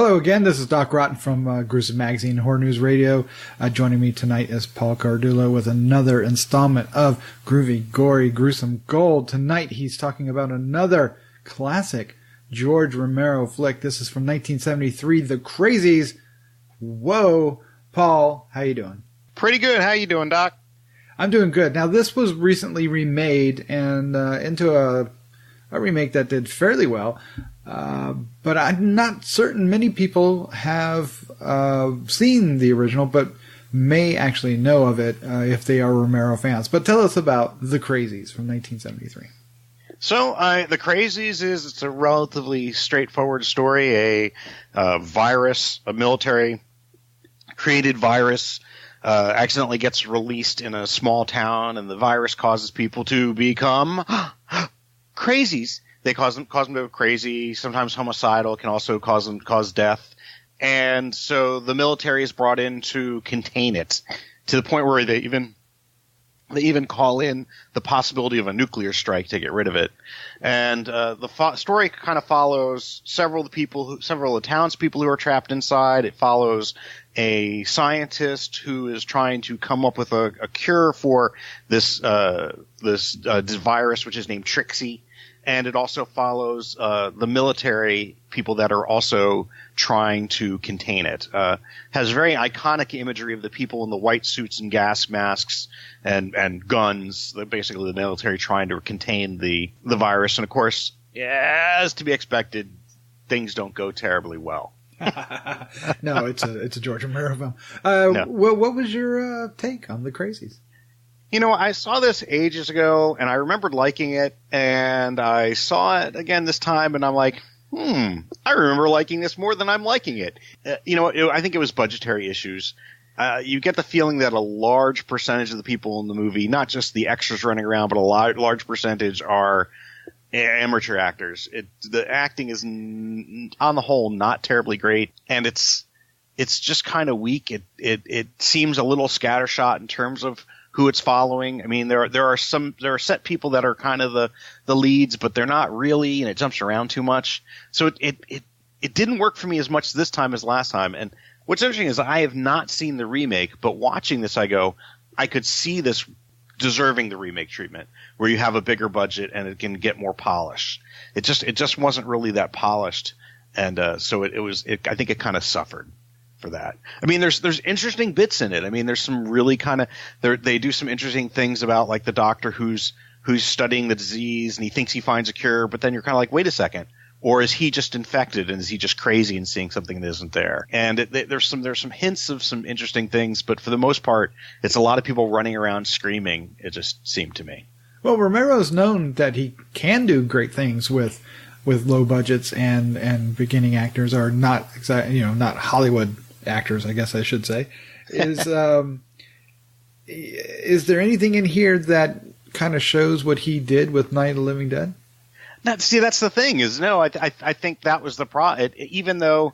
Hello again, this is Doc Rotten from Gruesome Magazine, Horror News Radio. Joining me tonight is Paul Cardullo with another installment of Groovy, Gory, Gruesome Gold. Tonight he's talking about another classic George Romero flick. This is from 1973, The Crazies. Whoa. Paul, how you doing? Pretty good. How you doing, Doc? I'm doing good. Now, this was recently remade and into a remake that did fairly well. But I'm not certain many people have seen the original, but may actually know of it if they are Romero fans. But tell us about The Crazies from 1973. So, The Crazies it's a relatively straightforward story. A virus, a military-created virus, accidentally gets released in a small town, and the virus causes people to become crazies. They cause them to go crazy, sometimes homicidal, can also cause death. And so the military is brought in to contain it, to the point where they even call in the possibility of a nuclear strike to get rid of it. And the story kind of follows several of the townspeople who are trapped inside. It follows a scientist who is trying to come up with a cure for this virus, which is named Trixie. And it also follows the military people that are also trying to contain it. Has very iconic imagery of the people in the white suits and gas masks and guns, basically the military trying to contain the virus. And, of course, as to be expected, things don't go terribly well. No, it's a George Romero film. No. What was your take on The Crazies? You know, I saw this ages ago, and I remembered liking it, and I saw it again this time, and I'm like, I remember liking this more than I'm liking it. I think it was budgetary issues. You get the feeling that a large percentage of the people in the movie, not just the extras running around, but a large percentage are amateur actors. The acting is, on the whole, not terribly great, and it's just kind of weak. It seems a little scattershot in terms of who it's following. I mean, there are set people that are kind of the leads, but they're not really, and it jumps around too much. So it didn't work for me as much this time as last time. And what's interesting is I have not seen the remake, but watching this, I could see this deserving the remake treatment, where you have a bigger budget and it can get more polished. It just wasn't really that polished, and so I think it kind of suffered for that. I mean, there's interesting bits in it. I mean, there's some really kind of they do some interesting things about, like, the doctor who's studying the disease and he thinks he finds a cure, but then you're kind of like, wait a second, or is he just infected and is he just crazy and seeing something that isn't there? And there's some hints of some interesting things, but for the most part, it's a lot of people running around screaming. It just seemed to me. Well, Romero's known that he can do great things with low budgets and beginning actors, or not Hollywood actors, I guess I should say. Is there anything in here that kind of shows what he did with Night of the Living Dead? See, that's the thing. I think that was the problem. Even though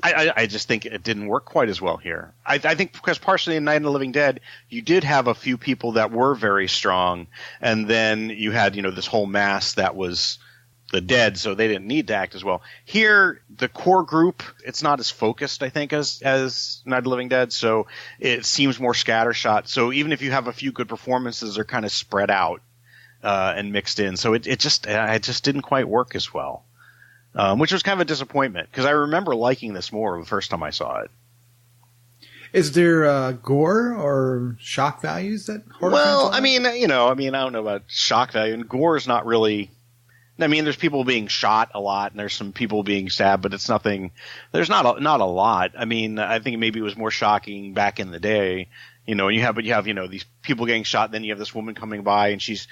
I just think it didn't work quite as well here. I think because partially in Night of the Living Dead, you did have a few people that were very strong, and then you had this whole mass that was the dead, so they didn't need to act as well. Here, the core group, it's not as focused, I think, as Night of the Living Dead, so it seems more scattershot. So even if you have a few good performances, they're kind of spread out and mixed in. So it just didn't quite work as well, which was kind of a disappointment, because I remember liking this more the first time I saw it. Is there gore or shock values that horror fans like? I don't know about shock value, and gore is not really. I mean, there's people being shot a lot, and there's some people being stabbed, but it's nothing. There's not a lot. I mean, I think maybe it was more shocking back in the day, you have these people getting shot, then you have this woman coming by, and she's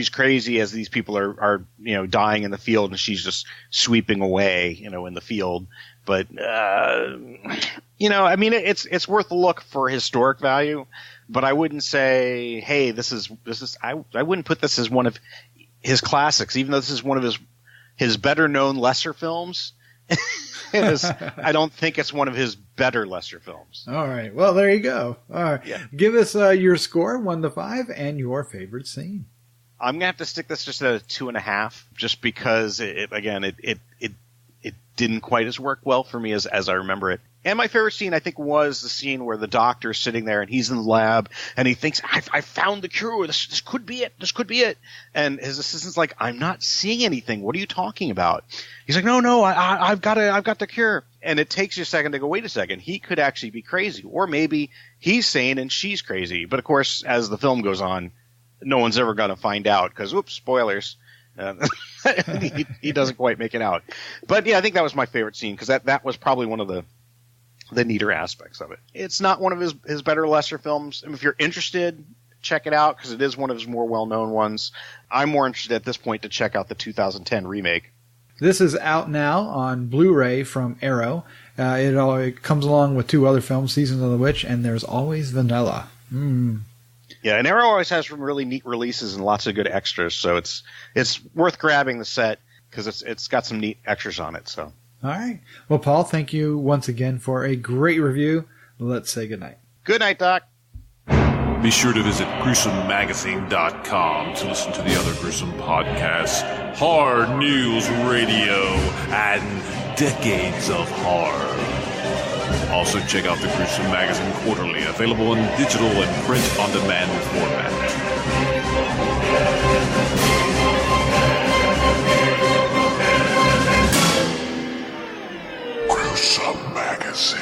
crazy as these people are dying in the field, and she's just sweeping away, in the field. But I mean, it's worth a look for historic value, but I wouldn't say, hey, this is. I wouldn't put this as one of his classics, even though this is one of his better known lesser films. I don't think it's one of his better lesser films. All right. Well, there you go. All right. Yeah. Give us your score, 1 to 5, and your favorite scene. I'm gonna have to stick this just at a 2.5, just because it didn't quite as work well for me as I remember it. And my favorite scene, I think, was the scene where the doctor's sitting there and he's in the lab and he thinks, I found the cure. This could be it. This could be it. And his assistant's like, I'm not seeing anything. What are you talking about? He's like, no, I've got the cure. And it takes you a second to go, wait a second. He could actually be crazy. Or maybe he's sane and she's crazy. But of course, as the film goes on, no one's ever going to find out because, oops, spoilers. He doesn't quite make it out. But yeah, I think that was my favorite scene because that was probably one of the neater aspects of it. It's not one of his better, lesser films. If you're interested, check it out because it is one of his more well-known ones. I'm more interested at this point to check out the 2010 remake. This is out now on Blu-ray from Arrow. It comes along with 2 other films, Seasons of the Witch and There's Always Vanilla. Yeah, and Arrow always has some really neat releases and lots of good extras, so it's worth grabbing the set because it's got some neat extras on it. So. All right. Well, Paul, thank you once again for a great review. Let's say goodnight. Good night, Doc. Be sure to visit GruesomeMagazine.com to listen to the other Gruesome podcasts, Hard News Radio, and Decades of Horror. Also, check out the Gruesome Magazine Quarterly, available in digital and print-on-demand format. Gruesome Magazine.